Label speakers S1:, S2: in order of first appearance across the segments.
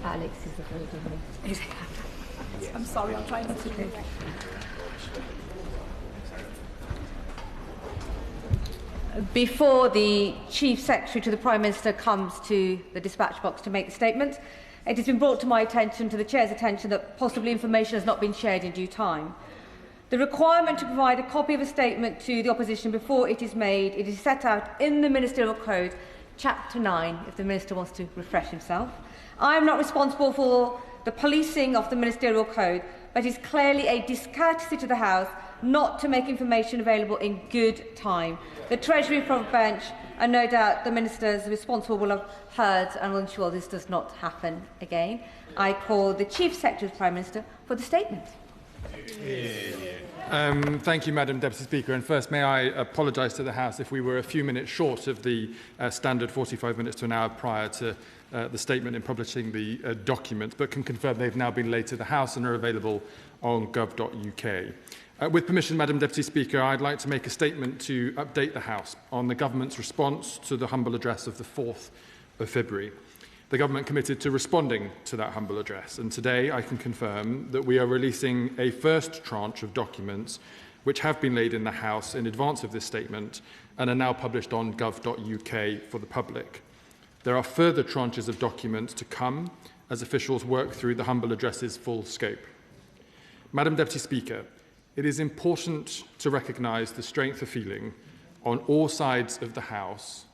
S1: Alex is available.
S2: I'm sorry, I'll try not to do
S1: Before the Chief Secretary to the Prime Minister comes to the dispatch box to make the statement, it has been brought to my attention, to the Chair's attention, that possibly information has not been shared in due time. The requirement to provide a copy of a statement to the Opposition before it is made, it is set out in the Ministerial Code, Chapter 9, if the Minister wants to refresh himself. I am not responsible for the policing of the Ministerial Code, but it is clearly a discourtesy to the House not to make information available in good time. The Treasury front bench, and no doubt the ministers responsible, will have heard and will ensure this does not happen again. I call the Chief Secretary of the Prime Minister for the statement.
S3: Thank you, Madam Deputy Speaker. And first, may I apologise to the House if we were a few minutes short of the standard 45 minutes to an hour prior to the statement in publishing the document, but can confirm they've now been laid to the House and are available on gov.uk. With permission, Madam Deputy Speaker, I'd like to make a statement to update the House on the Government's response to the humble address of the 4th of February. The Government committed to responding to that humble address, and today I can confirm that we are releasing a first tranche of documents which have been laid in the House in advance of this statement and are now published on gov.uk for the public. There are further tranches of documents to come as officials work through the humble address's full scope. Madam Deputy Speaker, it is important to recognise the strength of feeling on all sides of the House,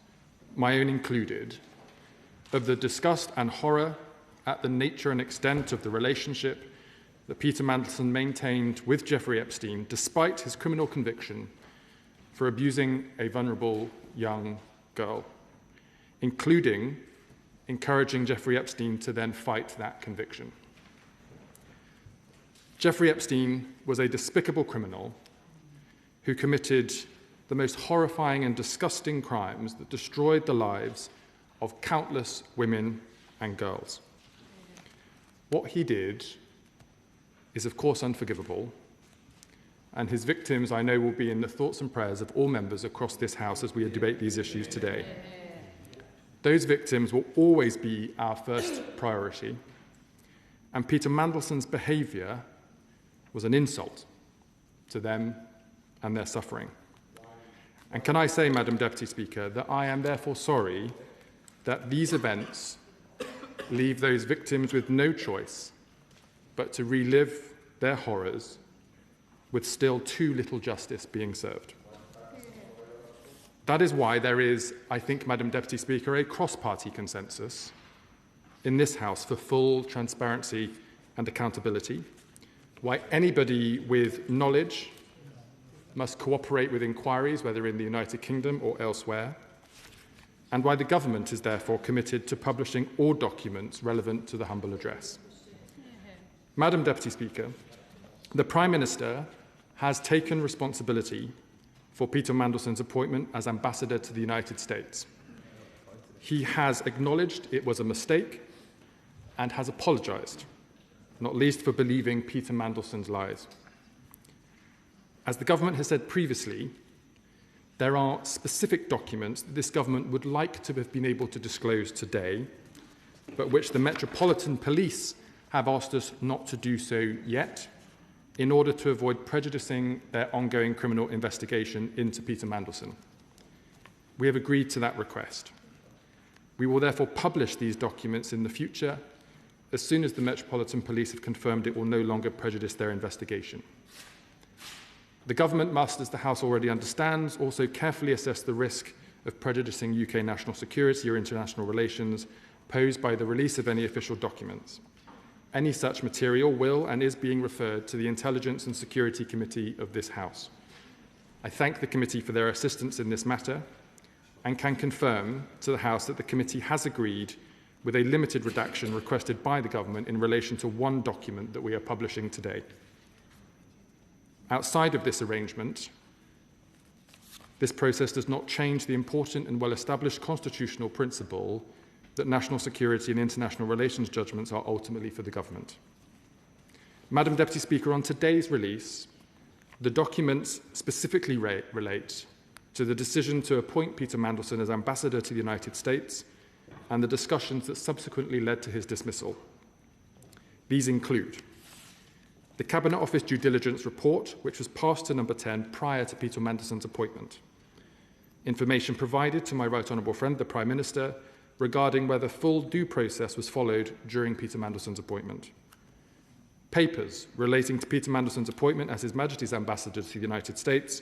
S3: my own included, of the disgust and horror at the nature and extent of the relationship that Peter Mandelson maintained with Jeffrey Epstein, despite his criminal conviction for abusing a vulnerable young girl, including encouraging Jeffrey Epstein to then fight that conviction. Jeffrey Epstein was a despicable criminal who committed the most horrifying and disgusting crimes that destroyed the lives of countless women and girls. What he did is, of course, unforgivable, and his victims, I know, will be in the thoughts and prayers of all members across this House as we debate these issues today. Those victims will always be our first priority, and Peter Mandelson's behaviour was an insult to them and their suffering. And can I say, Madam Deputy Speaker, that I am therefore sorry that these events leave those victims with no choice but to relive their horrors with still too little justice being served. That is why there is, I think, Madam Deputy Speaker, a cross-party consensus in this House for full transparency and accountability, why anybody with knowledge must cooperate with inquiries, whether in the United Kingdom or elsewhere, and why the Government is therefore committed to publishing all documents relevant to the humble address. Madam Deputy Speaker, the Prime Minister has taken responsibility for Peter Mandelson's appointment as Ambassador to the United States. He has acknowledged it was a mistake and has apologised, not least for believing Peter Mandelson's lies. As the Government has said previously, there are specific documents that this Government would like to have been able to disclose today, but which the Metropolitan Police have asked us not to do so yet, in order to avoid prejudicing their ongoing criminal investigation into Peter Mandelson. We have agreed to that request. We will therefore publish these documents in the future as soon as the Metropolitan Police have confirmed it will no longer prejudice their investigation. The Government must, as the House already understands, also carefully assess the risk of prejudicing UK national security or international relations posed by the release of any official documents. Any such material will and is being referred to the Intelligence and Security Committee of this House. I thank the committee for their assistance in this matter and can confirm to the House that the committee has agreed with a limited redaction requested by the Government in relation to one document that we are publishing today. Outside of this arrangement, this process does not change the important and well-established constitutional principle that national security and international relations judgments are ultimately for the Government. Madam Deputy Speaker, on today's release, the documents specifically relate to the decision to appoint Peter Mandelson as Ambassador to the United States and the discussions that subsequently led to his dismissal. These include the Cabinet Office due diligence report, which was passed to number 10 prior to Peter Manderson's appointment. Information provided to my right honourable friend, the Prime Minister, regarding whether full due process was followed during Peter Manderson's appointment. Papers relating to Peter Manderson's appointment as His Majesty's Ambassador to the United States,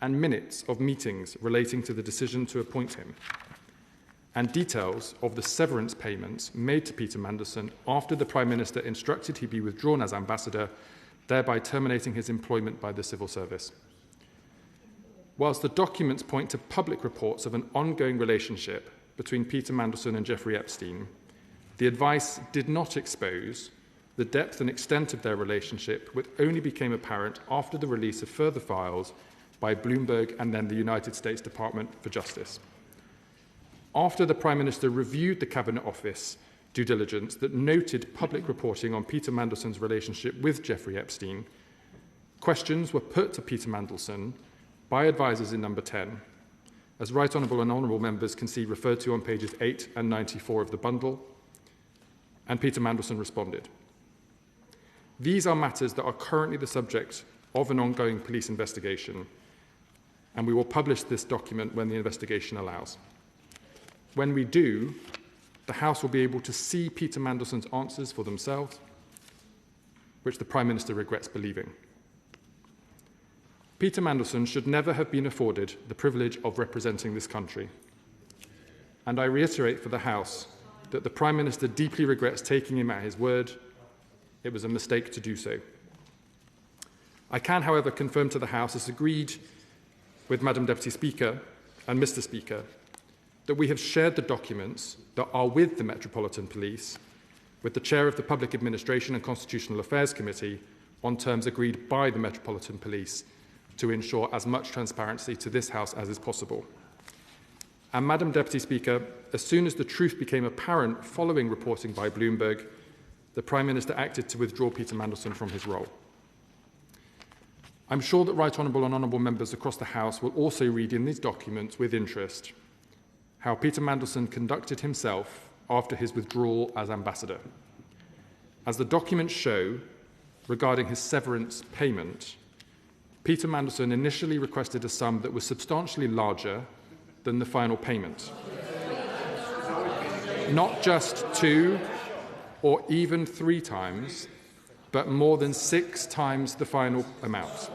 S3: and minutes of meetings relating to the decision to appoint him, and details of the severance payments made to Peter Manderson after the Prime Minister instructed he be withdrawn as Ambassador, thereby terminating his employment by the Civil Service. Whilst the documents point to public reports of an ongoing relationship between Peter Manderson and Jeffrey Epstein, the advice did not expose the depth and extent of their relationship, which only became apparent after the release of further files by Bloomberg and then the United States Department for Justice. After the Prime Minister reviewed the Cabinet Office due diligence that noted public reporting on Peter Manderson's relationship with Jeffrey Epstein, questions were put to Peter Mandelson by advisers in number 10, as Right Honourable and Honourable members can see referred to on pages 8 and 94 of the bundle, and Peter Mandelson responded. These are matters that are currently the subject of an ongoing police investigation, and we will publish this document when the investigation allows. When we do, the House will be able to see Peter Mandelson's answers for themselves, which the Prime Minister regrets believing. Peter Mandelson should never have been afforded the privilege of representing this country, and I reiterate for the House that the Prime Minister deeply regrets taking him at his word. It was a mistake to do so. I can, however, confirm to the House, as agreed with Madam Deputy Speaker and Mr. Speaker, that we have shared the documents that are with the Metropolitan Police with the Chair of the Public Administration and Constitutional Affairs Committee on terms agreed by the Metropolitan Police to ensure as much transparency to this House as is possible. And Madam Deputy Speaker, as soon as the truth became apparent following reporting by Bloomberg, the Prime Minister acted to withdraw Peter Mandelson from his role. I'm sure that Right Honourable and Honourable members across the House will also read in these documents with interest how Peter Mandelson conducted himself after his withdrawal as Ambassador. As the documents show, regarding his severance payment, Peter Mandelson initially requested a sum that was substantially larger than the final payment. Not just 2 or even 3 times, but more than 6 times the final amount,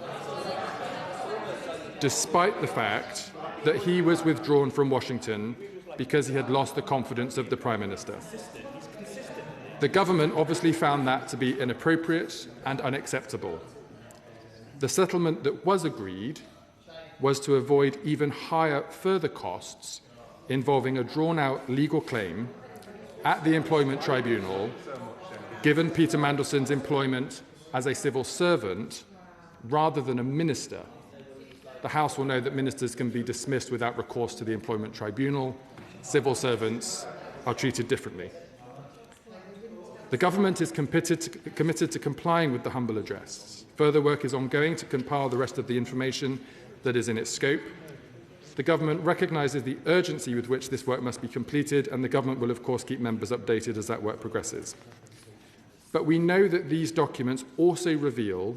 S3: despite the fact that he was withdrawn from Washington because he had lost the confidence of the Prime Minister. The government obviously found that to be inappropriate and unacceptable. The settlement that was agreed was to avoid even higher further costs involving a drawn-out legal claim at the Employment Tribunal, given Peter Mandelson's employment as a civil servant rather than a minister. The House will know that ministers can be dismissed without recourse to the Employment Tribunal. Civil servants are treated differently. The government is committed to complying with the humble address. Further work is ongoing to compile the rest of the information that is in its scope. The government recognises the urgency with which this work must be completed, and the government will, of course, keep members updated as that work progresses. But we know that these documents also reveal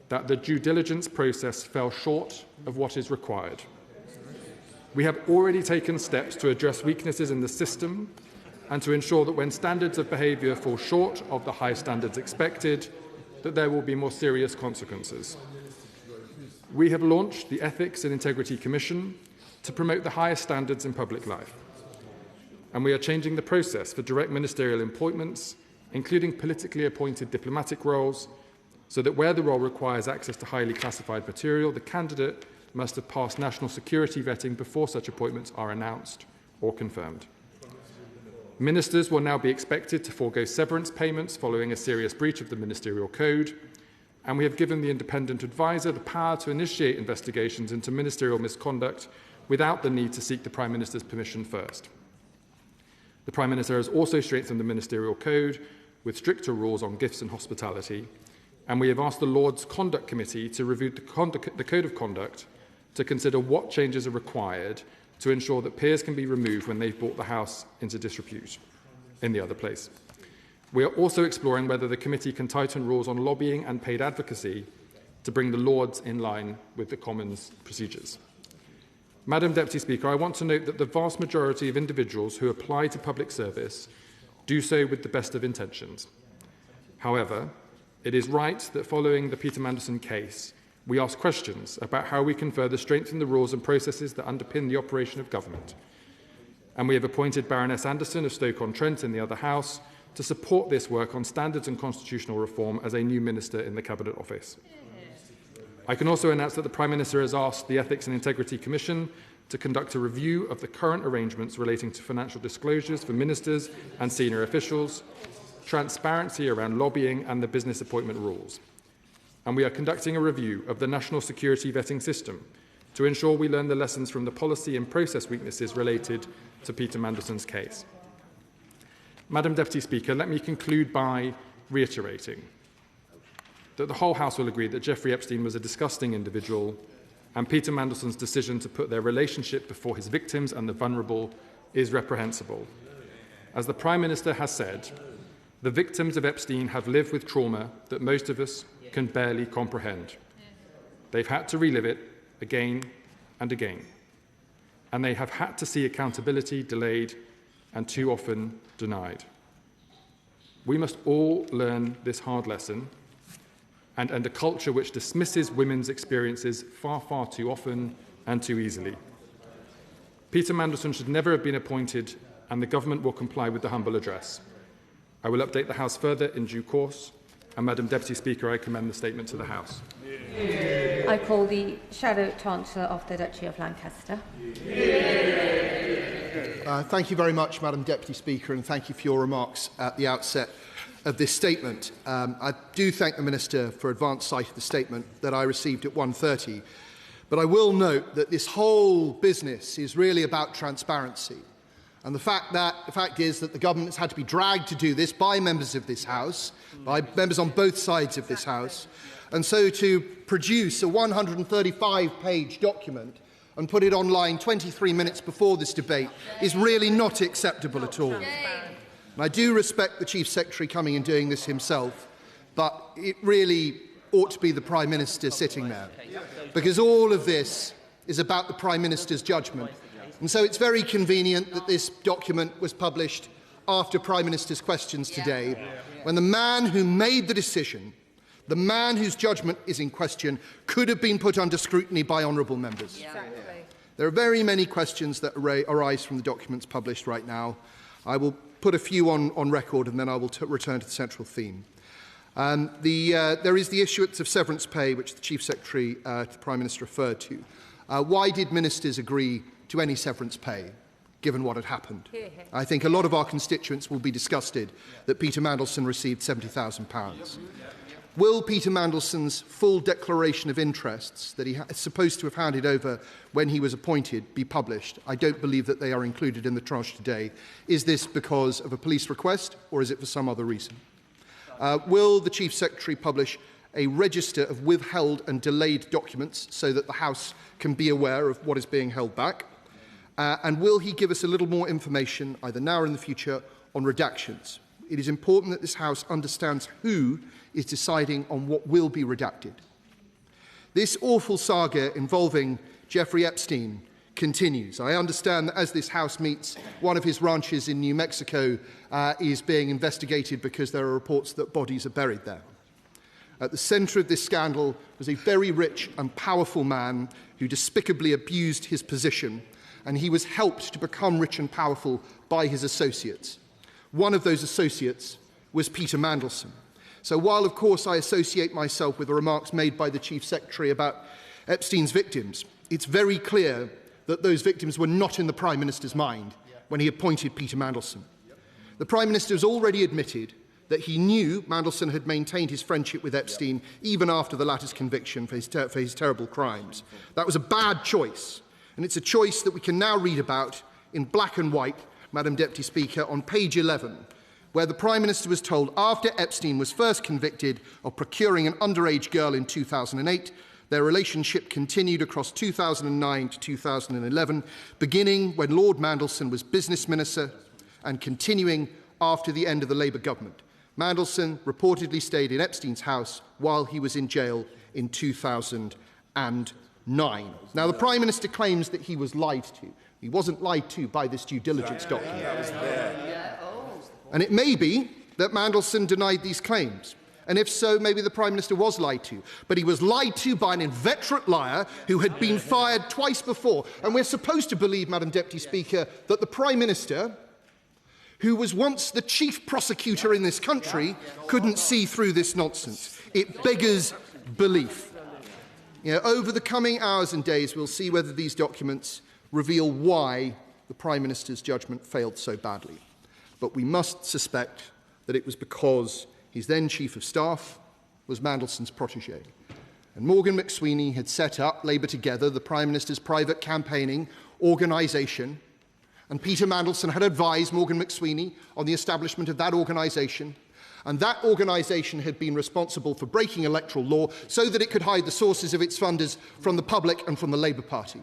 S3: that the due diligence process fell short of what is required. We have already taken steps to address weaknesses in the system and to ensure that when standards of behaviour fall short of the high standards expected, that there will be more serious consequences. We have launched the Ethics and Integrity Commission to promote the highest standards in public life. And we are changing the process for direct ministerial appointments, including politically appointed diplomatic roles, so that where the role requires access to highly classified material, the candidate must have passed national security vetting before such appointments are announced or confirmed. Ministers will now be expected to forego severance payments following a serious breach of the Ministerial Code, and we have given the independent adviser the power to initiate investigations into ministerial misconduct without the need to seek the Prime Minister's permission first. The Prime Minister has also strengthened the Ministerial Code with stricter rules on gifts and hospitality, and we have asked the Lords Conduct Committee to review the Code of Conduct to consider what changes are required to ensure that peers can be removed when they've brought the House into disrepute in the other place. We are also exploring whether the committee can tighten rules on lobbying and paid advocacy to bring the Lords in line with the Commons procedures. Madam Deputy Speaker, I want to note that the vast majority of individuals who apply to public service do so with the best of intentions. However, it is right that following the Peter Mandelson case, we ask questions about how we can further strengthen the rules and processes that underpin the operation of government. And we have appointed Baroness Anderson of Stoke-on-Trent in the other House to support this work on standards and constitutional reform as a new minister in the Cabinet Office. I can also announce that the Prime Minister has asked the Ethics and Integrity Commission to conduct a review of the current arrangements relating to financial disclosures for ministers and senior officials, transparency around lobbying and the business appointment rules. And we are conducting a review of the national security vetting system to ensure we learn the lessons from the policy and process weaknesses related to Peter Mandelson's case. Madam Deputy Speaker, let me conclude by reiterating that the whole House will agree that Jeffrey Epstein was a disgusting individual, and Peter Mandelson's decision to put their relationship before his victims and the vulnerable is reprehensible. As the Prime Minister has said, the victims of Epstein have lived with trauma that most of us can barely comprehend. They've had to relive it again and again, and they have had to see accountability delayed and too often denied. We must all learn this hard lesson and end a culture which dismisses women's experiences far, far too often and too easily. Peter Mandelson should never have been appointed, and the government will comply with the humble address. I will update the House further in due course, and Madam Deputy Speaker, I commend the statement to the House.
S1: I call the Shadow Chancellor of the Duchy of Lancaster.
S4: Thank you very much, Madam Deputy Speaker, and thank you for your remarks at the outset of this statement. I do thank the Minister for advance sight of the statement that I received at 1:30, but I will note that this whole business is really about transparency. And the fact is that the government has had to be dragged to do this by members of this House, by members on both sides of this House, and so to produce a 135-page document and put it online 23 minutes before this debate is really not acceptable at all. And I do respect the Chief Secretary coming and doing this himself, but it really ought to be the Prime Minister sitting there, because all of this is about the Prime Minister's judgment. And so it's very convenient that this document was published after Prime Minister's questions today, when the man who made the decision, the man whose judgment is in question, could have been put under scrutiny by honourable members. There are very many questions that arise from the documents published right now. I will put a few on record, and then I will return to the central theme. There is the issuance of severance pay, which the Chief Secretary to the Prime Minister referred to. Why did ministers agree to any severance pay, given what had happened? I think a lot of our constituents will be disgusted that Peter Mandelson received £70,000. Will Peter Mandelson's full declaration of interests that he is supposed to have handed over when he was appointed be published? I don't believe that they are included in the tranche today. Is this because of a police request, or is it for some other reason? Will the Chief Secretary publish a register of withheld and delayed documents so that the House can be aware of what is being held back? And will he give us a little more information, either now or in the future, on redactions? It is important that this House understands who is deciding on what will be redacted. This awful saga involving Jeffrey Epstein continues. I understand that as this House meets, one of his ranches in New Mexico is being investigated because there are reports that bodies are buried there. At the centre of this scandal was a very rich and powerful man who despicably abused his position, and he was helped to become rich and powerful by his associates. One of those associates was Peter Mandelson. So while, of course, I associate myself with the remarks made by the Chief Secretary about Epstein's victims, it's very clear that those victims were not in the Prime Minister's mind when he appointed Peter Mandelson. The Prime Minister has already admitted that he knew Mandelson had maintained his friendship with Epstein even after the latter's conviction for his terrible crimes. That was a bad choice, and it's a choice that we can now read about in black and white, Madam Deputy Speaker, on page 11, where the Prime Minister was told after Epstein was first convicted of procuring an underage girl in 2008, their relationship continued across 2009 to 2011, beginning when Lord Mandelson was Business Minister and continuing after the end of the Labour government. Mandelson reportedly stayed in Epstein's house while he was in jail in 2009. Now, the Prime Minister claims that he was lied to. He wasn't lied to by this due diligence document. And it may be that Mandelson denied these claims. And if so, maybe the Prime Minister was lied to. But he was lied to by an inveterate liar who had been fired twice before. And we're supposed to believe, Madam Deputy Speaker, that the Prime Minister, who was once the chief prosecutor in this country, couldn't see through this nonsense. It beggars belief. Over the coming hours and days, we'll see whether these documents reveal why the Prime Minister's judgment failed so badly. But we must suspect that it was because his then Chief of Staff was Mandelson's protégé. And Morgan McSweeney had set up Labour Together, the Prime Minister's private campaigning organisation, and Peter Mandelson had advised Morgan McSweeney on the establishment of that organisation, and that organisation had been responsible for breaking electoral law so that it could hide the sources of its funders from the public and from the Labour Party.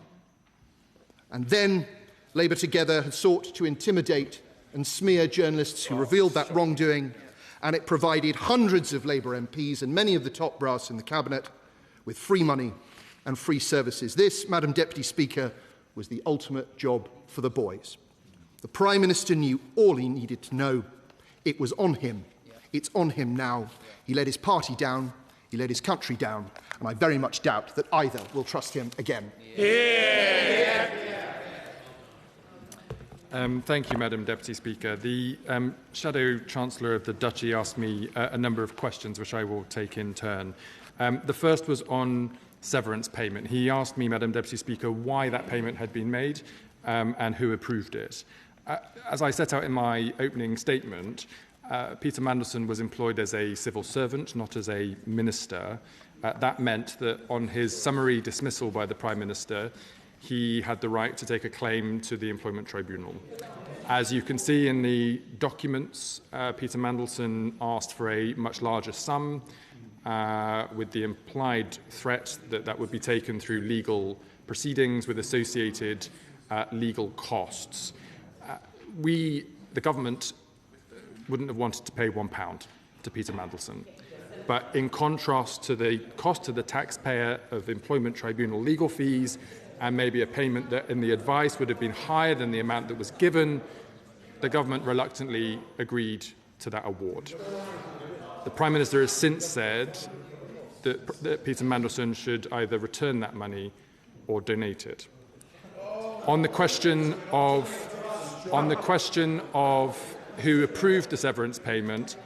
S4: And then Labour Together had sought to intimidate and smear journalists who revealed that wrongdoing, and it provided hundreds of Labour MPs and many of the top brass in the Cabinet with free money and free services. This, Madam Deputy Speaker, was the ultimate job for the boys. The Prime Minister knew all he needed to know. It was on him. It's on him now. He let his party down, he let his country down, and I very much doubt that either will trust him again.
S3: Thank you, Madam Deputy Speaker. The Shadow Chancellor of the Duchy asked me a number of questions, which I will take in turn. The first was on severance payment. He asked me, Madam Deputy Speaker, why that payment had been made and who approved it. As I set out in my opening statement, Peter Mandelson was employed as a civil servant, not as a minister. That meant that on his summary dismissal by the Prime Minister, he had the right to take a claim to the Employment Tribunal. As you can see in the documents, Peter Mandelson asked for a much larger sum, with the implied threat that that would be taken through legal proceedings with associated legal costs. We, the government, wouldn't have wanted to pay £1 to Peter Mandelson. But in contrast to the cost to the taxpayer of Employment Tribunal legal fees, and maybe a payment that in the advice would have been higher than the amount that was given, the government reluctantly agreed to that award. The Prime Minister has since said that Peter Mandelson should either return that money or donate it. On the question of who approved the severance payment,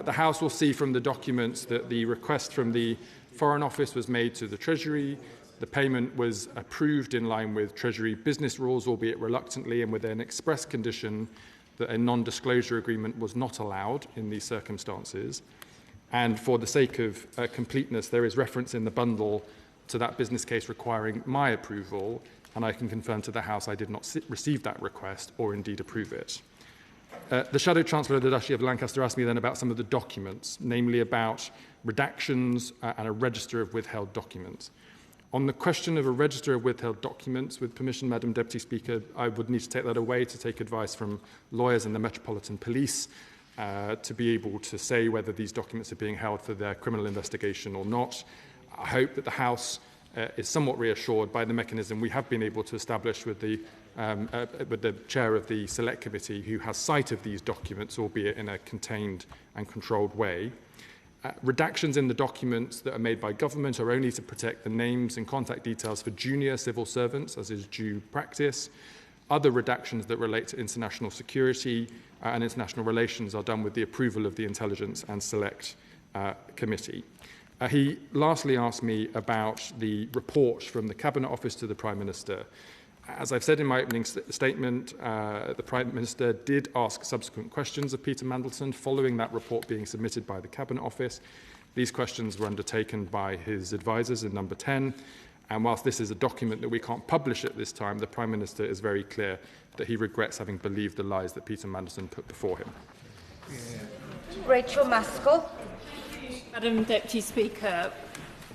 S3: the House will see from the documents that the request from the Foreign Office was made to the Treasury. The payment was approved in line with Treasury business rules, albeit reluctantly, and with an express condition that a non-disclosure agreement was not allowed in these circumstances. And for the sake of completeness, there is reference in the bundle to that business case requiring my approval, and I can confirm to the House I did not receive that request or indeed approve it. The Shadow Chancellor of the Duchy of Lancaster asked me then about some of the documents, namely about redactions and a register of withheld documents. On the question of a register of withheld documents, with permission, Madam Deputy Speaker, I would need to take that away to take advice from lawyers and the Metropolitan Police to be able to say whether these documents are being held for their criminal investigation or not. I hope that the House is somewhat reassured by the mechanism we have been able to establish with the chair of the Select Committee, who has sight of these documents, albeit in a contained and controlled way. Redactions in the documents that are made by government are only to protect the names and contact details for junior civil servants, as is due practice. Other redactions that relate to international security and international relations are done with the approval of the Intelligence and Select Committee. He lastly asked me about the report from the Cabinet Office to the Prime Minister. As I've said in my opening statement, the Prime Minister did ask subsequent questions of Peter Mandelson following that report being submitted by the Cabinet Office. These questions were undertaken by his advisers in number 10, and whilst this is a document that we can't publish at this time, the Prime Minister is very clear that he regrets having believed the lies that Peter Mandelson put before him.
S1: Rachael Maskell.
S2: Madam Deputy Speaker,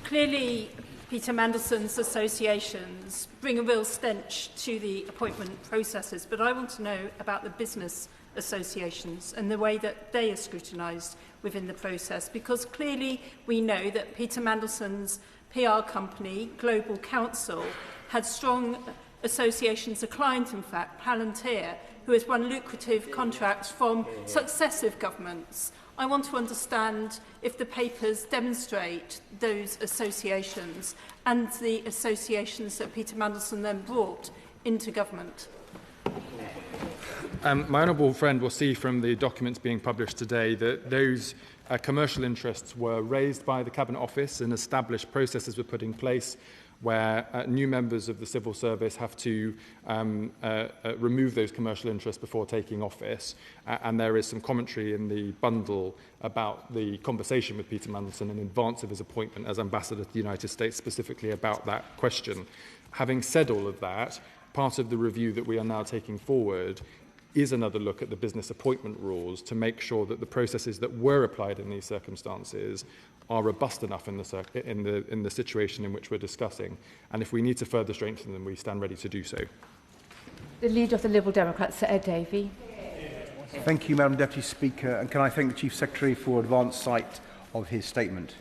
S2: clearly Peter Mandelson's associations bring a real stench to the appointment processes, but I want to know about the business associations and the way that they are scrutinised within the process, because clearly we know that Peter Mandelson's PR company, Global Counsel, had strong associations, a client in fact, Palantir, who has won lucrative contracts from successive governments. I want to understand if the papers demonstrate those associations and the associations that Peter Mandelson then brought into government.
S3: My honourable friend will see from the documents being published today that those commercial interests were raised by the Cabinet Office and established processes were put in place where new members of the civil service have to remove those commercial interests before taking office. And there is some commentary in the bundle about the conversation with Peter Mandelson in advance of his appointment as Ambassador to the United States, specifically about that question. Having said all of that, part of the review that we are now taking forward is another look at the business appointment rules to make sure that the processes that were applied in these circumstances are robust enough in the situation in which we're discussing. And if we need to further strengthen them, we stand ready to do so.
S1: The Leader of the Liberal Democrats, Sir Davey.
S5: Thank you, Madam Deputy Speaker. And can I thank the Chief Secretary for advance sight of his statement.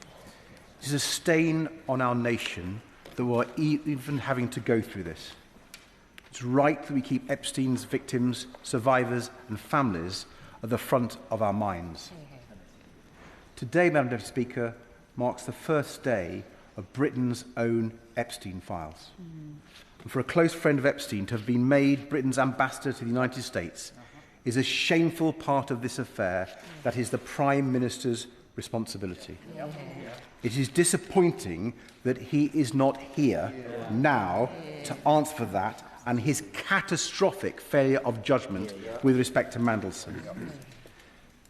S5: It is a stain on our nation that we're even having to go through this. It's right that we keep Epstein's victims, survivors and families at the front of our minds. Today, Madam Deputy Speaker, marks the first day of Britain's own Epstein files. And for a close friend of Epstein to have been made Britain's ambassador to the United States is a shameful part of this affair that is the Prime Minister's responsibility. It is disappointing that he is not here now to answer for that and his catastrophic failure of judgment with respect to Mandelson.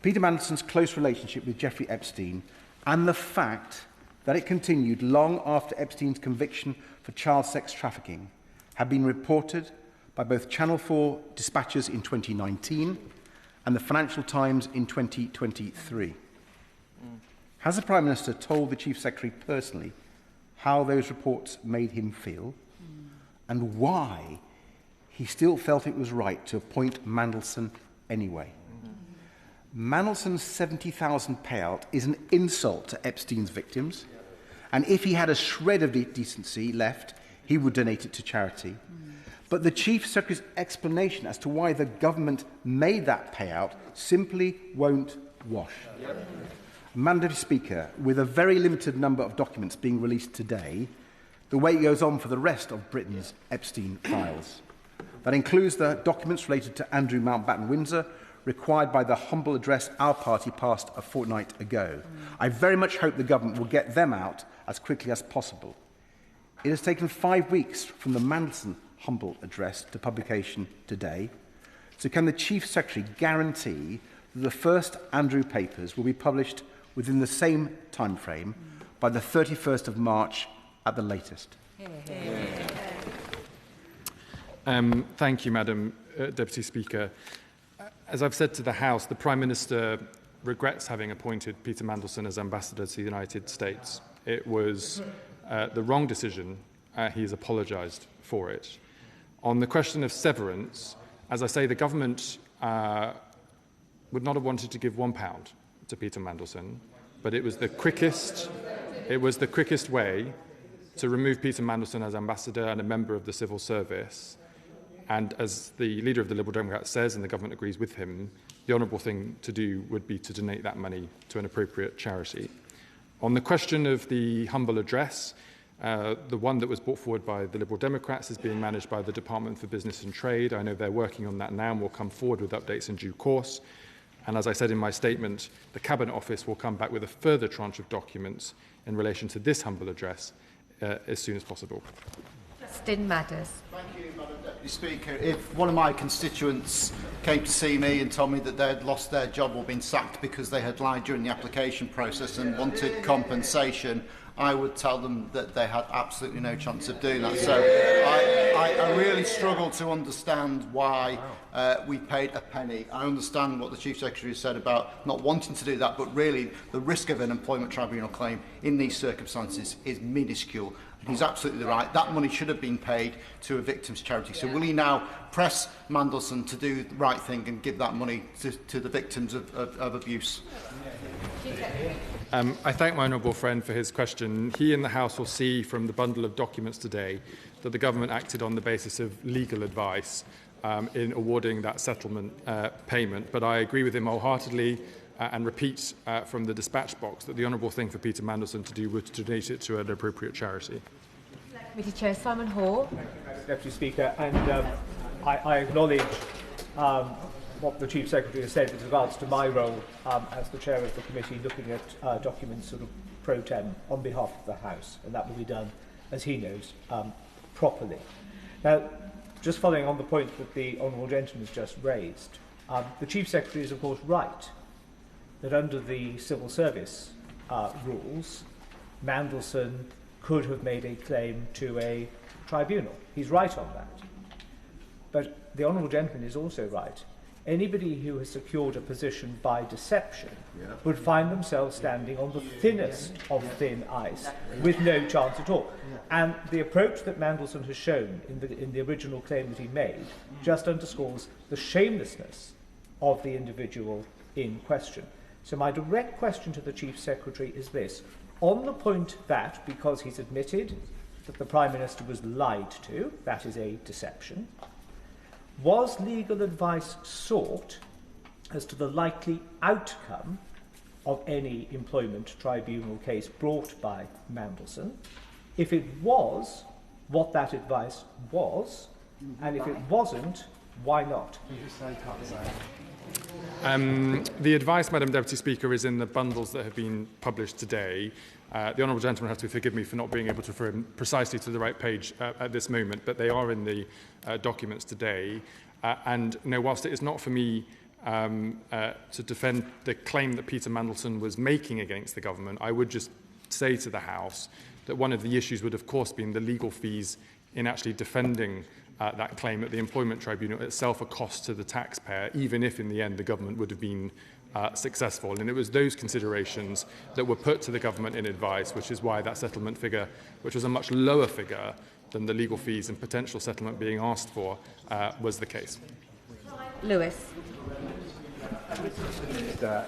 S5: Peter Mandelson's close relationship with Jeffrey Epstein and the fact that it continued long after Epstein's conviction for child sex trafficking have been reported by both Channel 4 dispatchers in 2019 and the Financial Times in 2023. Has the Prime Minister told the Chief Secretary personally how those reports made him feel and why he still felt it was right to appoint Mandelson anyway? Mandelson's £70,000 payout is an insult to Epstein's victims, and if he had a shred of decency left, he would donate it to charity. But the Chief Secretary's explanation as to why the government made that payout simply won't wash. Madam Deputy Speaker, with a very limited number of documents being released today, the wait goes on for the rest of Britain's Epstein files. That includes the documents related to Andrew Mountbatten Windsor, required by the humble address our party passed a fortnight ago. I very much hope the government will get them out as quickly as possible. It has taken 5 weeks from the Mandelson humble address to publication today. So can the Chief Secretary guarantee that the first Andrew papers will be published within the same time frame by the 31st of March at the latest?
S3: Thank you, Madam Deputy Speaker. As I've said to the House, the Prime Minister regrets having appointed Peter Mandelson as Ambassador to the United States. It was the wrong decision. He has apologised for it. On the question of severance, as I say, the government would not have wanted to give £1 to Peter Mandelson, but it was the quickest way to remove Peter Mandelson as Ambassador and a member of the civil service. And as the Leader of the Liberal Democrats says, and the government agrees with him, the honourable thing to do would be to donate that money to an appropriate charity. On the question of the humble address, the one that was brought forward by the Liberal Democrats is being managed by the Department for Business and Trade. I know they're working on that now and will come forward with updates in due course. And as I said in my statement, the Cabinet Office will come back with a further tranche of documents in relation to this humble address as soon as possible.
S1: Justin Matters.
S6: Thank you, Madam Deputy Speaker. If one of my constituents came to see me and told me that they had lost their job or been sacked because they had lied during the application process and wanted compensation, I would tell them that they had absolutely no chance of doing that. So I really struggle to understand why we paid a penny. I understand what the Chief Secretary has said about not wanting to do that, but really the risk of an employment tribunal claim in these circumstances is minuscule. And he's absolutely right. That money should have been paid to a victims' charity. So will he now press Mandelson to do the right thing and give that money to the victims of abuse?
S3: I thank my honourable friend for his question. He and the House will see from the bundle of documents today that the government acted on the basis of legal advice in awarding that settlement payment. But I agree with him wholeheartedly and repeat from the dispatch box that the honourable thing for Peter Mandelson to do was to donate it to an appropriate charity.
S1: Committee Chair Simon Hoare.
S7: Deputy Speaker, and I acknowledge what the Chief Secretary has said with regards to my role as the Chair of the Committee looking at documents sort of pro tem on behalf of the House, and that will be done, as he knows, properly. Now, just following on the point that the Honourable Gentleman has just raised, the Chief Secretary is of course right that under the civil service rules, Mandelson could have made a claim to a tribunal. He's right on that. But the Honourable Gentleman is also right. Anybody who has secured a position by deception would find themselves standing on the thinnest of thin ice with no chance at all. And the approach that Mandelson has shown in the original claim that he made just underscores the shamelessness of the individual in question. So my direct question to the Chief Secretary is this. On the point that, because he's admitted that the Prime Minister was lied to, that is a deception, was legal advice sought as to the likely outcome of any employment tribunal case brought by Mandelson? If it was, what that advice was, and if it wasn't, why not?
S3: The advice, Madam Deputy Speaker, is in the bundles that have been published today. The Honourable Gentleman has to forgive me for not being able to refer him precisely to the right page at this moment, but they are in the documents today. And whilst it is not for me to defend the claim that Peter Mandelson was making against the government, I would just say to the House that one of the issues would, of course, be the legal fees in actually defending that claim at the Employment Tribunal itself, a cost to the taxpayer, even if in the end the government would have been successful. And it was those considerations that were put to the government in advice, which is why that settlement figure, which was a much lower figure than the legal fees and potential settlement being asked for, was the case.
S1: Lewis.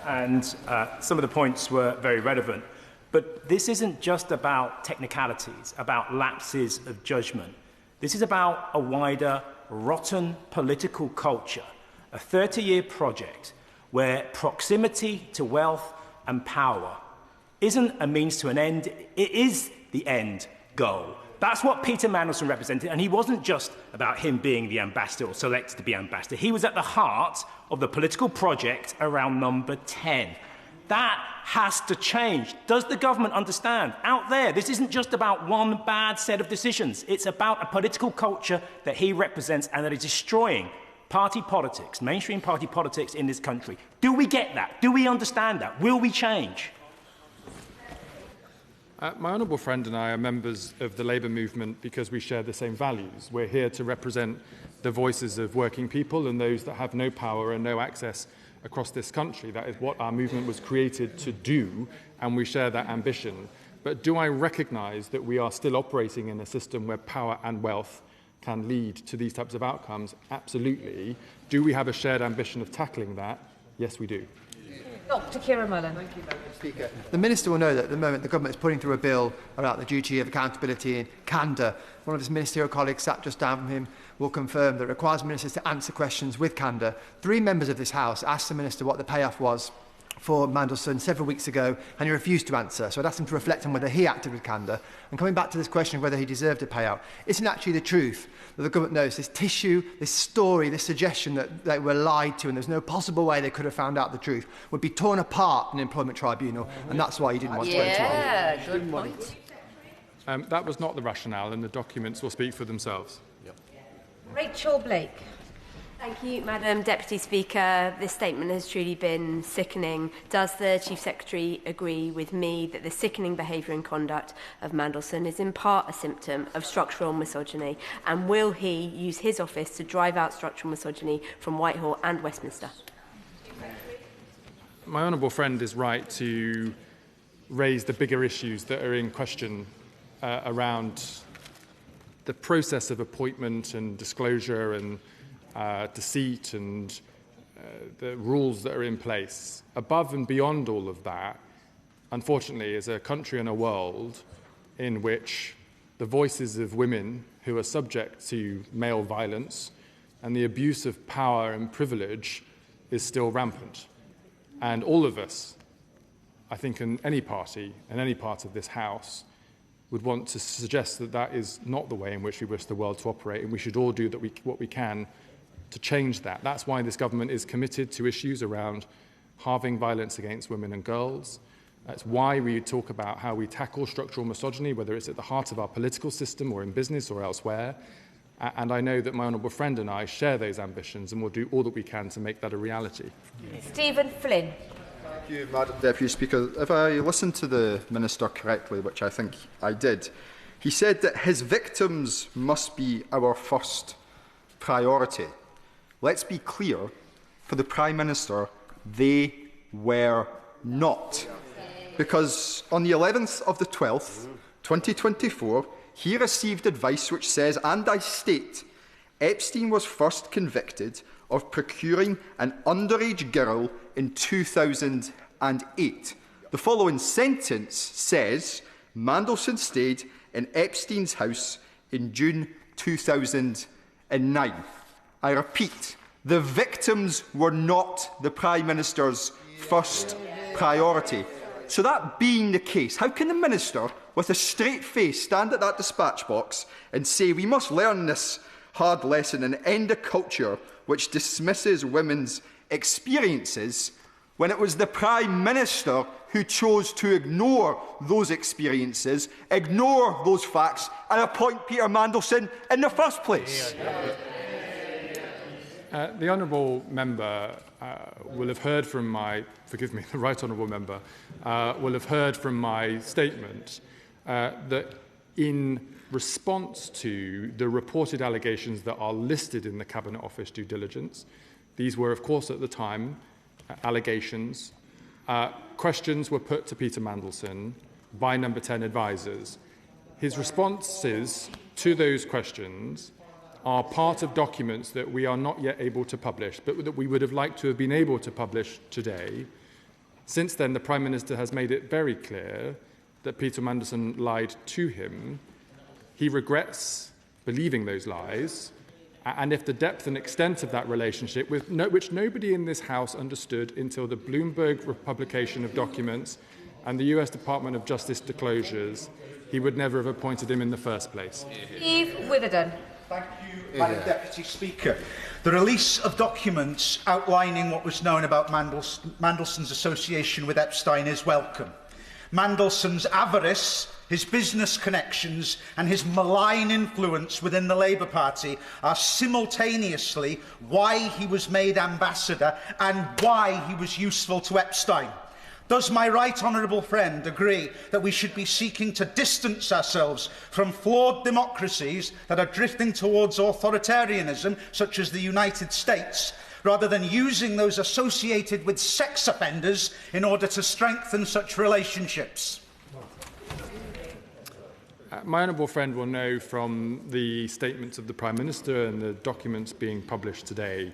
S8: And some of the points were very relevant. But this isn't just about technicalities, about lapses of judgment. This is about a wider, rotten political culture, a 30-year project where proximity to wealth and power isn't a means to an end, it is the end goal. That's what Peter Mandelson represented, and he wasn't just about him being the ambassador or selected to be ambassador. He was at the heart of the political project around number 10. That has to change. Does the government understand? Out there, this isn't just about one bad set of decisions. It's about a political culture that he represents and that is destroying party politics, mainstream party politics in this country. Do we get that? Do we understand that? Will we change?
S3: My honourable friend and I are members of the Labour movement because we share the same values. We're here to represent the voices of working people and those that have no power and no access across this country. That is what our movement was created to do, and we share that ambition. But do I recognise that we are still operating in a system where power and wealth can lead to these types of outcomes? Absolutely. Do we have a shared ambition of tackling that? Yes, we do.
S1: Dr. Kira Mullen.
S9: Thank you, Madam Speaker. The Minister will know that at the moment the Government is putting through a bill about the duty of accountability and candour. One of his ministerial colleagues sat just down from him will confirm that it requires ministers to answer questions with candour. 3 members of this House asked the Minister what the payoff was for Mandelson several weeks ago, and he refused to answer. So I'd asked him to reflect on whether he acted with candour. And coming back to this question of whether he deserved a payout, isn't actually the truth that the government knows this tissue, this story, this suggestion that they were lied to and there's no possible way they could have found out the truth would be torn apart in an employment tribunal, and that's why he didn't want to go into it.
S1: Yeah, good point.
S3: That was not the rationale, and the documents will speak for themselves.
S1: Rachael Blake.
S10: Thank you, Madam Deputy Speaker. This statement has truly been sickening. Does the Chief Secretary agree with me that the sickening behaviour and conduct of Mandelson is in part a symptom of structural misogyny? And will he use his office to drive out structural misogyny from Whitehall and Westminster?
S3: My honourable friend is right to raise the bigger issues that are in question around the process of appointment and disclosure and deceit and the rules that are in place. Above and beyond all of that, unfortunately, is a country and a world in which the voices of women who are subject to male violence and the abuse of power and privilege is still rampant. And all of us, I think in any party and any part of this House, would want to suggest that that is not the way in which we wish the world to operate, and we should all do what we can to change that. That's why this government is committed to issues around halving violence against women and girls. That's why we talk about how we tackle structural misogyny, whether it's at the heart of our political system or in business or elsewhere. And I know that my honourable friend and I share those ambitions and will do all that we can to make that a reality.
S1: Stephen Flynn.
S11: Thank you, Madam Deputy Speaker. If I listened to the Minister correctly, which I think I did, he said that his victims must be our first priority. Let's be clear, for the Prime Minister, they were not. Because on the 11th of the 12th, 2024, he received advice which says, and I state, Epstein was first convicted of procuring an underage girl in 2008. The following sentence says, Mandelson stayed in Epstein's house in June 2009. I repeat, the victims were not the Prime Minister's first priority. So that being the case, how can the Minister, with a straight face, stand at that dispatch box and say we must learn this hard lesson and end a culture which dismisses women's experiences, when it was the Prime Minister who chose to ignore those experiences, ignore those facts, and appoint Peter Mandelson in the first place?
S3: The honourable member will have heard from my, forgive me, the right honourable member will have heard from my statement that in response to the reported allegations that are listed in the Cabinet Office due diligence, these were, of course, at the time, allegations, questions were put to Peter Mandelson by Number 10 advisers. His responses to those questions are part of documents that we are not yet able to publish, but that we would have liked to have been able to publish today. Since then, the Prime Minister has made it very clear that Peter Mandelson lied to him. He regrets believing those lies, and if the depth and extent of that relationship, which nobody in this House understood until the Bloomberg publication of documents and the US Department of Justice disclosures, he would never have appointed him in the first place.
S1: Steve Witherden.
S12: Thank you, Madam Deputy Speaker. The release of documents outlining what was known about Mandelson's association with Epstein is welcome. Mandelson's avarice, his business connections and his malign influence within the Labour Party are simultaneously why he was made ambassador and why he was useful to Epstein. Does my right honourable friend agree that we should be seeking to distance ourselves from flawed democracies that are drifting towards authoritarianism, such as the United States, rather than using those associated with sex offenders in order to strengthen such relationships?
S3: My honourable friend will know from the statements of the Prime Minister and the documents being published today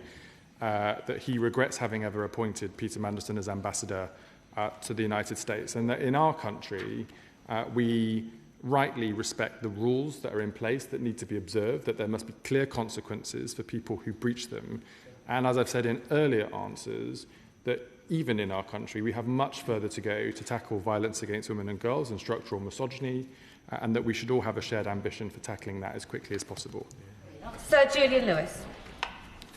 S3: that he regrets having ever appointed Peter Mandelson as ambassador to the United States, and that in our country we rightly respect the rules that are in place that need to be observed, that there must be clear consequences for people who breach them, and as I've said in earlier answers, that even in our country we have much further to go to tackle violence against women and girls and structural misogyny, and that we should all have a shared ambition for tackling that as quickly as possible.
S1: Sir Julian Lewis.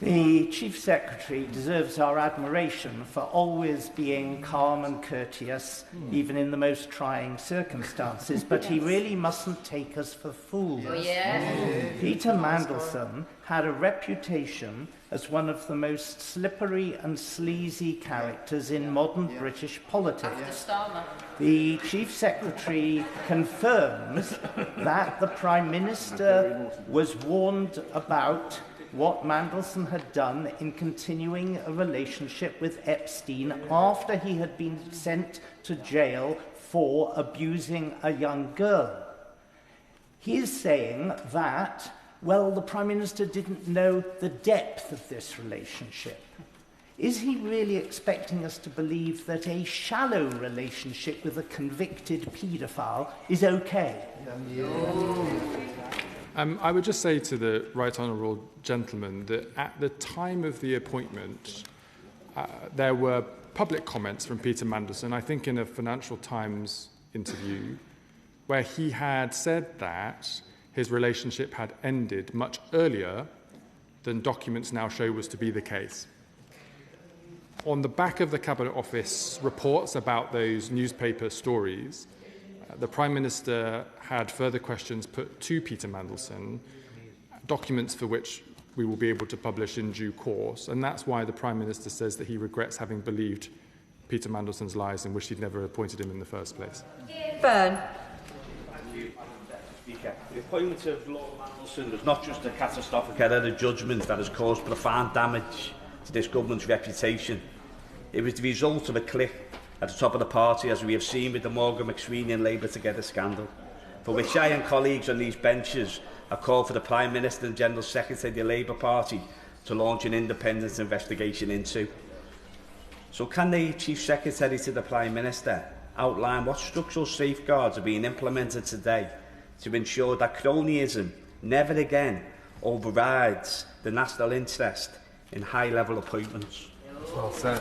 S13: The Chief Secretary deserves our admiration for always being calm and courteous, even in the most trying circumstances, but he really mustn't take us for fools.
S10: Oh, yeah.
S13: Peter Mandelson had a reputation as one of the most slippery and sleazy characters in modern British politics. The Chief Secretary confirms that the Prime Minister was warned about what Mandelson had done in continuing a relationship with Epstein after he had been sent to jail for abusing a young girl. He is saying that, well, the Prime Minister didn't know the depth of this relationship. Is he really expecting us to believe that a shallow relationship with a convicted paedophile is okay?
S3: I would just say to the Right Honourable Gentleman that at the time of the appointment, there were public comments from Peter Mandelson, I think in a Financial Times interview, where he had said that his relationship had ended much earlier than documents now show was to be the case. On the back of the Cabinet Office reports about those newspaper stories, the Prime Minister had further questions put to Peter Mandelson, documents for which we will be able to publish in due course, and that's why the Prime Minister says that he regrets having believed Peter Mandelson's lies and wished he'd never appointed him in the first place.
S1: Byrne.
S14: The appointment of Lord Mandelson was not just a catastrophic error of judgment that has caused profound damage to this government's reputation. It was the result of a clique at the top of the party, as we have seen with the Morgan McSweeney and Labour Together scandal, for which I and colleagues on these benches have called for the Prime Minister and General Secretary of the Labour Party to launch an independent investigation into. So can the Chief Secretary to the Prime Minister outline what structural safeguards are being implemented today to ensure that cronyism never again overrides the national interest in high-level appointments?
S3: Well said.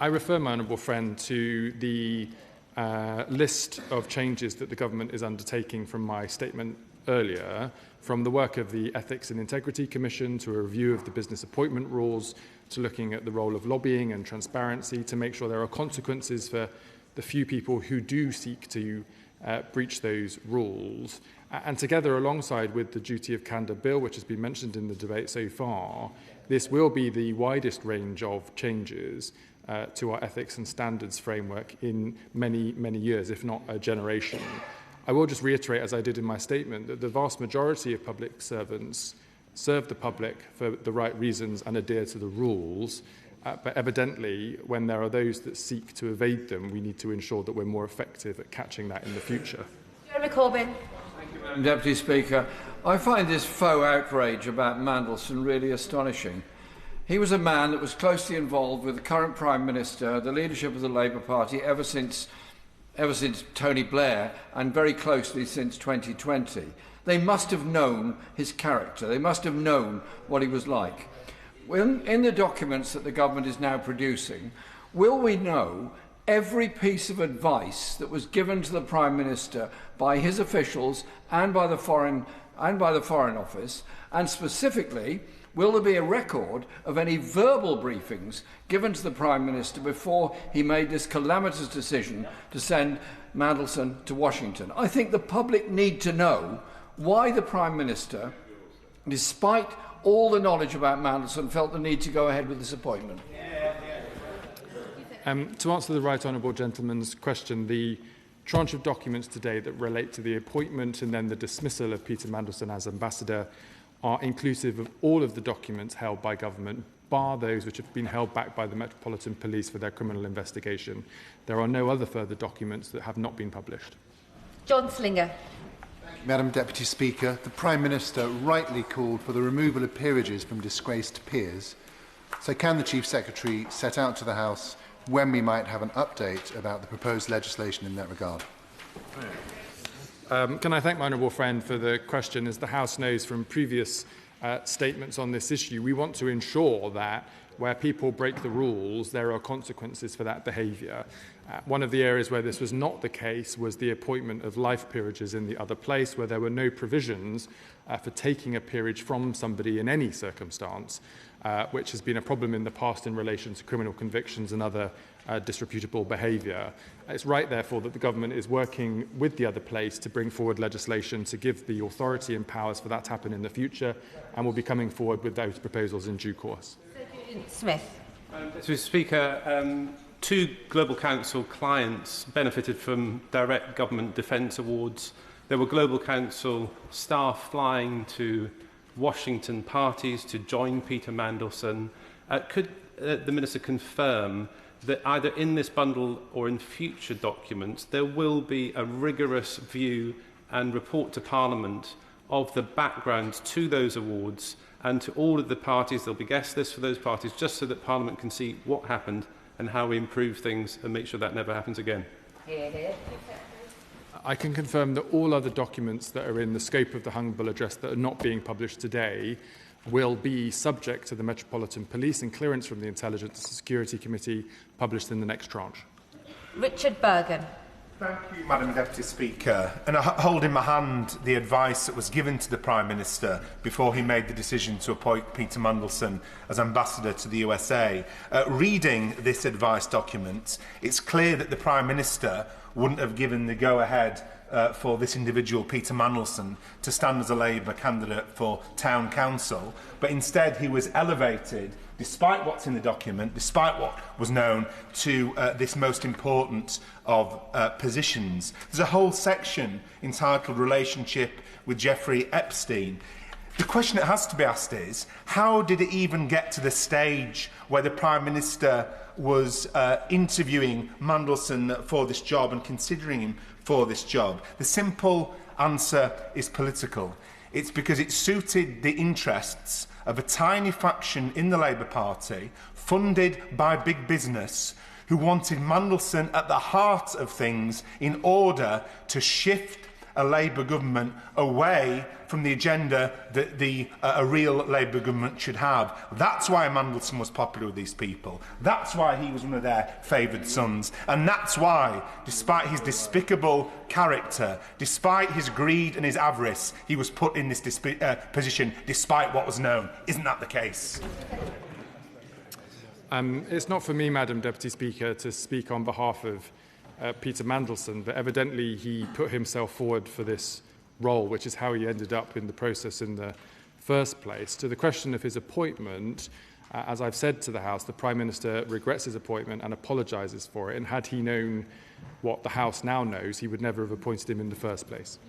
S3: I refer my honourable friend to the list of changes that the government is undertaking from my statement earlier, from the work of the Ethics and Integrity Commission to a review of the business appointment rules to looking at the role of lobbying and transparency to make sure there are consequences for the few people who do seek to breach those rules. And together, alongside with the Duty of Candour Bill, which has been mentioned in the debate so far, this will be the widest range of changes to our ethics and standards framework in many, many years, if not a generation. I will just reiterate, as I did in my statement, that the vast majority of public servants serve the public for the right reasons and adhere to the rules. But evidently, when there are those that seek to evade them, we need to ensure that we're more effective at catching that in the future.
S1: Jeremy Corbyn.
S15: Thank you, Madam Deputy Speaker. I find this faux outrage about Mandelson really astonishing. He was a man that was closely involved with the current Prime Minister, the leadership of the Labour Party, ever since Tony Blair, and very closely since 2020. They must have known his character. They must have known what he was like. In the documents that the government is now producing, will we know every piece of advice that was given to the Prime Minister by his officials and by the Foreign Office, and specifically, will there be a record of any verbal briefings given to the Prime Minister before he made this calamitous decision to send Mandelson to Washington? I think the public need to know why the Prime Minister, despite all the knowledge about Mandelson, felt the need to go ahead with this appointment.
S3: To answer the Right Honourable Gentleman's question, the tranche of documents today that relate to the appointment and then the dismissal of Peter Mandelson as ambassador are inclusive of all of the documents held by government, bar those which have been held back by the Metropolitan Police for their criminal investigation. There are no other further documents that have not been published.
S1: John Slinger.
S16: Madam Deputy Speaker, the Prime Minister rightly called for the removal of peerages from disgraced peers. So can the Chief Secretary set out to the House when we might have an update about the proposed legislation in that regard?
S3: Can I thank my honourable friend for the question? As the House knows from previous statements on this issue, we want to ensure that where people break the rules, there are consequences for that behaviour. One of the areas where this was not the case was the appointment of life peerages in the other place, where there were no provisions for taking a peerage from somebody in any circumstance, which has been a problem in the past in relation to criminal convictions and other disreputable behaviour. It's right, therefore, that the government is working with the other place to bring forward legislation to give the authority and powers for that to happen in the future, and will be coming forward with those proposals in due course.
S1: Smith.
S17: Mr. Speaker, two Global Council clients benefited from direct government defence awards. There were Global Council staff flying to Washington parties to join Peter Mandelson. Could the Minister confirm that either in this bundle or in future documents there will be a rigorous view and report to Parliament of the background to those awards, and to all of the parties? There'll be guest lists for those parties, just so that Parliament can see what happened and how we improve things and make sure that never happens again.
S3: I can confirm that all other documents that are in the scope of the Humble Address that are not being published today will be subject to the Metropolitan Police and clearance from the Intelligence and Security Committee, published in the next tranche.
S1: Richard Bergen.
S18: Thank you, Madam Deputy Speaker. And I hold in my hand the advice that was given to the Prime Minister before he made the decision to appoint Peter Mandelson as Ambassador to the USA. Reading this advice document, it's clear that the Prime Minister wouldn't have given the go-ahead for this individual, Peter Mandelson, to stand as a Labour candidate for Town Council, but instead he was elevated, despite what's in the document, despite what was known, to this most important of positions. There's a whole section entitled Relationship with Jeffrey Epstein. The question that has to be asked is, how did it even get to the stage where the Prime Minister was interviewing Mandelson for this job and considering him for this job? The simple answer is political. It's because it suited the interests of a tiny faction in the Labour Party, funded by big business, who wanted Mandelson at the heart of things in order to shift a Labour government away from the agenda that a real Labour government should have. That's why Mandelson was popular with these people. That's why he was one of their favoured sons. And that's why, despite his despicable character, despite his greed and his avarice, he was put in this position despite what was known. Isn't that the case?
S3: It's not for me, Madam Deputy Speaker, to speak on behalf of Peter Mandelson, but evidently he put himself forward for this role, which is how he ended up in the process in the first place. To the question of his appointment, as I've said to the House, the Prime Minister regrets his appointment and apologises for it, and had he known what the House now knows, he would never have appointed him in the first place.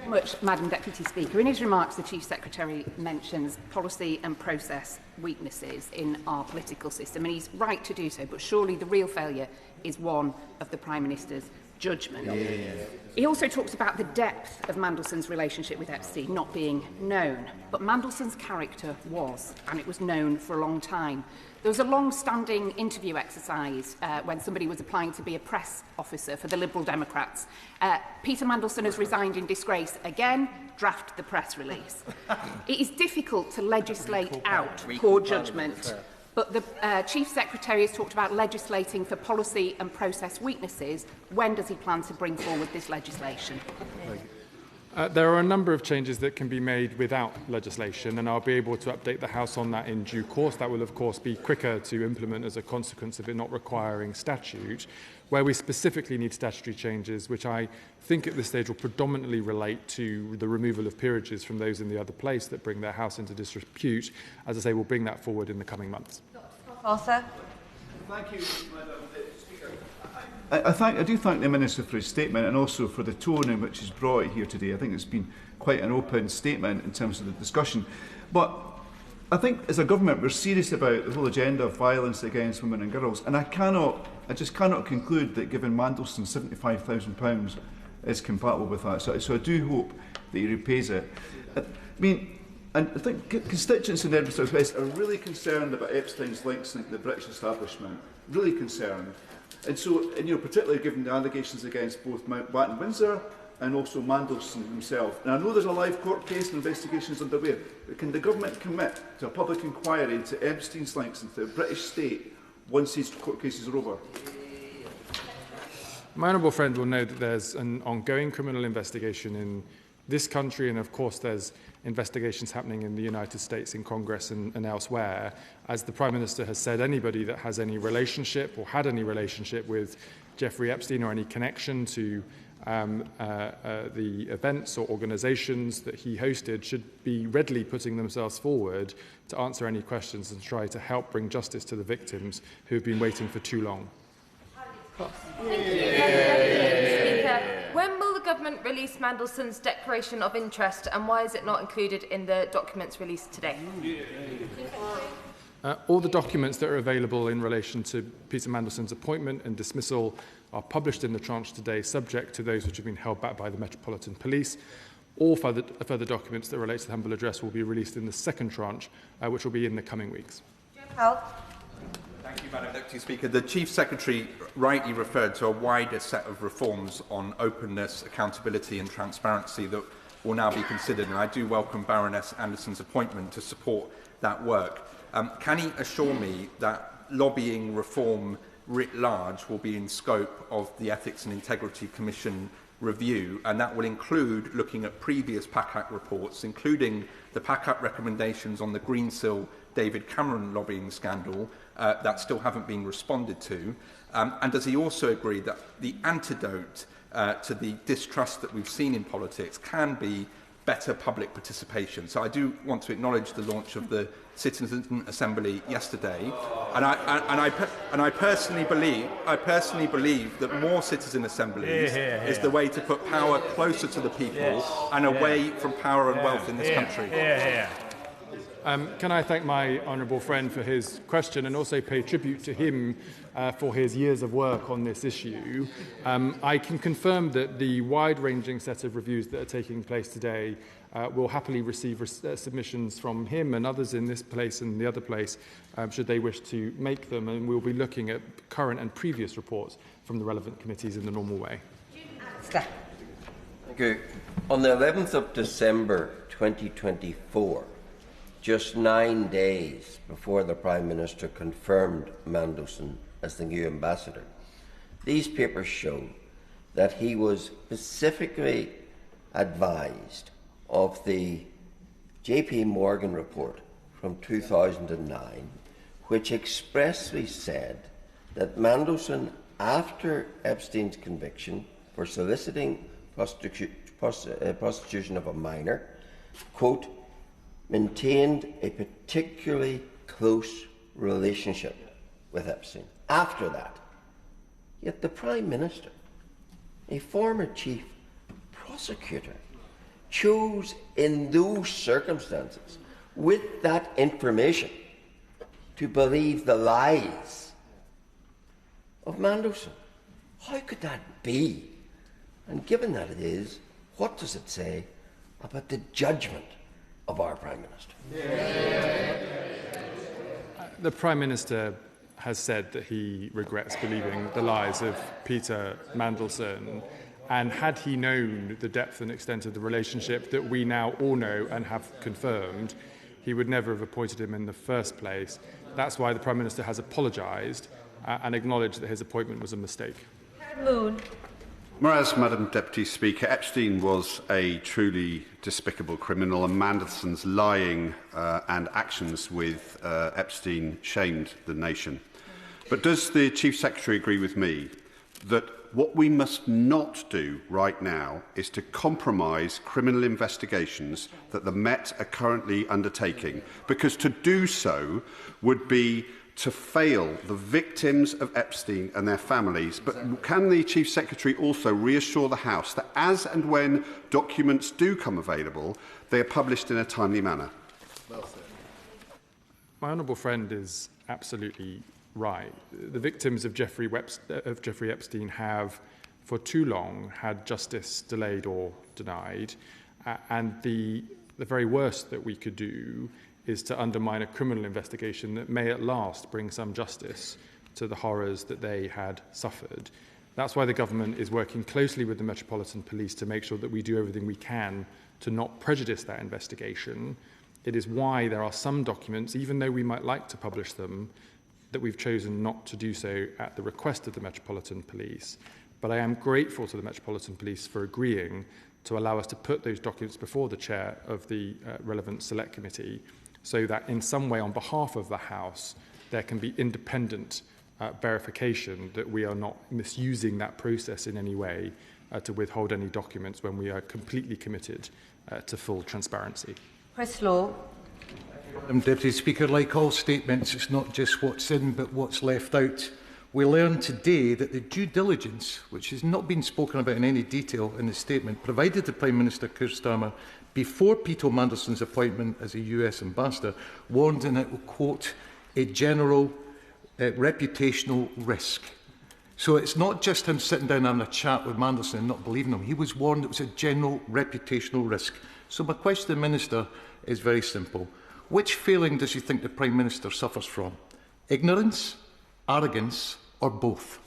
S19: Much, Madam Deputy Speaker. In his remarks, the Chief Secretary mentions policy and process weaknesses in our political system, and he's right to do so, but surely the real failure is one of the Prime Minister's judgment. He also talks about the depth of Mandelson's relationship with Epstein not being known, but Mandelson's character was, and it was known for a long time. There was a long-standing interview exercise when somebody was applying to be a press officer for the Liberal Democrats. Peter Mandelson has resigned in disgrace again. Draft the press release. It is difficult to legislate out poor judgment, but the Chief Secretary has talked about legislating for policy and process weaknesses. When does he plan to bring forward this legislation?
S3: There are a number of changes that can be made without legislation, and I'll be able to update the House on that in due course. That will, of course, be quicker to implement as a consequence of it not requiring statute. Where we specifically need statutory changes, which I think at this stage will predominantly relate to the removal of peerages from those in the other place that bring their House into disrepute. As I say, we'll bring that forward in the coming months.
S1: Arthur.
S20: Thank you, Madam Speaker. I do thank the Minister for his statement and also for the tone in which he's brought it here today. I think it's been quite an open statement in terms of the discussion. But I think as a government we're serious about the whole agenda of violence against women and girls, and I just cannot conclude that giving Mandelson £75,000 is compatible with that. So I do hope that he repays it. And I think constituents in Edinburgh South West are really concerned about Epstein's links to the British establishment, really concerned. And so, particularly given the allegations against both Mountbatten and Windsor and also Mandelson himself. And I know there's a live court case and investigations underway, but can the government commit to a public inquiry into Epstein's links into the British state once these court cases are over?
S3: My honourable friend will know that there's an ongoing criminal investigation in this country, and of course there's investigations happening in the United States, in Congress and elsewhere. As the Prime Minister has said, anybody that has any relationship or had any relationship with Jeffrey Epstein or any connection to the events or organisations that he hosted should be readily putting themselves forward to answer any questions and try to help bring justice to the victims who have been waiting for too long.
S21: Speaker, when will the government release Mandelson's declaration of interest, and why is it not included in the documents released today?
S3: All the documents that are available in relation to Peter Mandelson's appointment and dismissal are published in the tranche today, subject to those which have been held back by the Metropolitan Police. All further documents that relate to the humble address will be released in the second tranche, which will be in the coming weeks.
S22: Thank you, Madam Deputy Speaker. The Chief Secretary rightly referred to a wider set of reforms on openness, accountability and transparency that will now be considered, and I do welcome Baroness Anderson's appointment to support that work. Can he assure me that lobbying reform writ large will be in scope of the Ethics and Integrity Commission review, and that will include looking at previous PACAC reports, including the PACAC recommendations on the Greensill David Cameron lobbying scandal that still haven't been responded to? And does he also agree that the antidote to the distrust that we've seen in politics can be better public participation? So I do want to acknowledge the launch of the Citizen Assembly yesterday, and I personally believe that more citizen assemblies is the way to put power closer to the people and away from power and wealth in this country.
S3: Can I thank my honourable friend for his question and also pay tribute to him for his years of work on this issue. I can confirm that the wide-ranging set of reviews that are taking place today will happily receive submissions from him and others in this place and the other place, should they wish to make them, and we'll be looking at current and previous reports from the relevant committees in the normal way.
S23: Thank you. On the 11th of December 2024, just 9 days before the Prime Minister confirmed Mandelson as the new ambassador, these papers show that he was specifically advised of the JP Morgan report from 2009, which expressly said that Mandelson, after Epstein's conviction for soliciting prostitution of a minor, quote, maintained a particularly close relationship with Epstein. After that, yet the Prime Minister, a former chief prosecutor, chose in those circumstances, with that information, to believe the lies of Mandelson. How could that be? And given that it is, what does it say about the judgment of our Prime Minister?
S3: The Prime Minister has said that he regrets believing the lies of Peter Mandelson, and had he known the depth and extent of the relationship that we now all know and have confirmed, he would never have appointed him in the first place. That's why the Prime Minister has apologised and acknowledged that his appointment was a mistake.
S1: Moon.
S24: Whereas, Madam Deputy Speaker, Epstein was a truly despicable criminal, and Mandelson's lying and actions with Epstein shamed the nation. But does the Chief Secretary agree with me that what we must not do right now is to compromise criminal investigations that the Met are currently undertaking? Because to do so would be to fail the victims of Epstein and their families. But can the Chief Secretary also reassure the House that as and when documents do come available, they are published in a timely manner?
S3: My honourable friend is absolutely right. The victims of Jeffrey Epstein have, for too long, had justice delayed or denied, and the very worst that we could do is to undermine a criminal investigation that may at last bring some justice to the horrors that they had suffered. That's why the government is working closely with the Metropolitan Police to make sure that we do everything we can to not prejudice that investigation. It is why there are some documents, even though we might like to publish them, that we've chosen not to do so at the request of the Metropolitan Police. But I am grateful to the Metropolitan Police for agreeing to allow us to put those documents before the chair of the relevant select committee, so that in some way on behalf of the House there can be independent verification that we are not misusing that process in any way to withhold any documents when we are completely committed to full transparency.
S1: Chris Law.
S2: Madam Deputy Speaker, like all statements, it's not just what's in but what's left out. We learned today that the due diligence, which has not been spoken about in any detail in the statement, provided to Prime Minister Keir Starmer before Peter Mandelson's appointment as a US ambassador, warned in it will quote, a general reputational risk. So it's not just him sitting down having a chat with Mandelson and not believing him. He was warned it was a general reputational risk. So my question to the Minister is very simple. Which failing does he think the Prime Minister suffers from? Ignorance, arrogance, or both?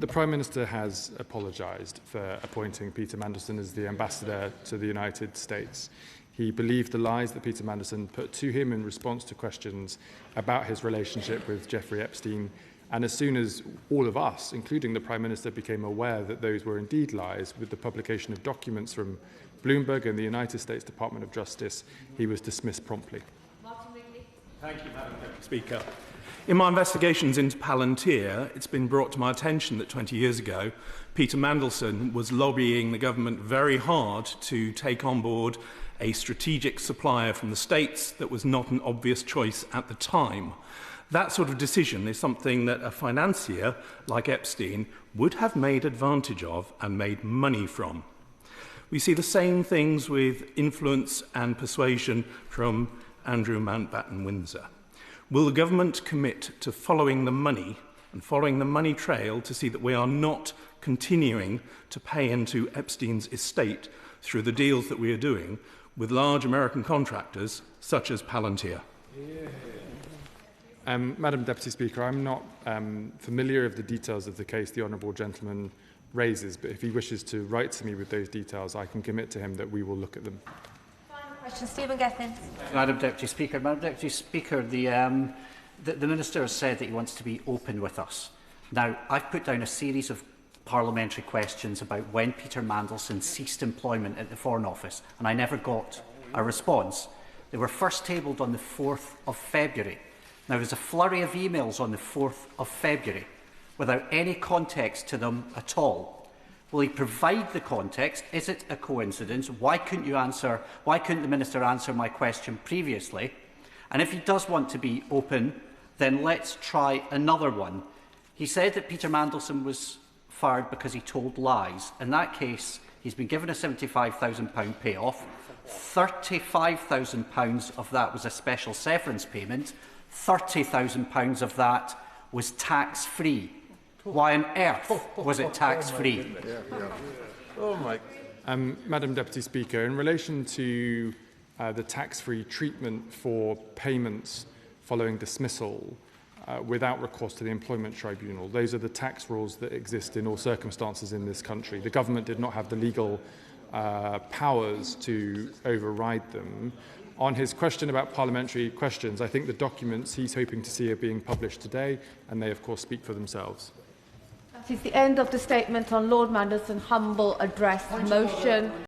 S3: The Prime Minister has apologised for appointing Peter Mandelson as the ambassador to the United States. He believed the lies that Peter Mandelson put to him in response to questions about his relationship with Jeffrey Epstein. And as soon as all of us, including the Prime Minister, became aware that those were indeed lies, with the publication of documents from Bloomberg and the United States Department of Justice, he was dismissed promptly.
S4: Thank you, Madam Deputy Speaker. In my investigations into Palantir, it's been brought to my attention that 20 years ago, Peter Mandelson was lobbying the government very hard to take on board a strategic supplier from the States that was not an obvious choice at the time. That sort of decision is something that a financier like Epstein would have made advantage of and made money from. We see the same things with influence and persuasion from Andrew Mountbatten Windsor. Will the government commit to following the money and following the money trail to see that we are not continuing to pay into Epstein's estate through the deals that we are doing with large American contractors such as Palantir?
S3: Madam Deputy Speaker, I'm not familiar of the details of the case the honourable gentleman raises, but if he wishes to write to me with those details, I can commit to him that we will look at them.
S21: Final question, Stephen Gethin.
S5: Madam Deputy Speaker, the Minister has said that he wants to be open with us. Now, I've put down a series of parliamentary questions about when Peter Mandelson ceased employment at the Foreign Office, and I never got a response. They were first tabled on the 4th of February. Now, there's a flurry of emails on the 4th of February without any context to them at all. Will he provide the context? Is it a coincidence? Why couldn't the Minister answer my question previously? And if he does want to be open, then let's try another one. He said that Peter Mandelson was fired because he told lies. In that case, he's been given a £75,000 payoff. £35,000 of that was a special severance payment. £30,000 of that was tax-free. Why on earth was it tax-free?
S3: Madam Deputy Speaker, in relation to the tax-free treatment for payments following dismissal without recourse to the Employment Tribunal, those are the tax rules that exist in all circumstances in this country. The government did not have the legal powers to override them. On his question about parliamentary questions, I think the documents he's hoping to see are being published today, and they, of course, speak for themselves.
S1: That is the end of the statement on Lord Mandelson's humble address motion.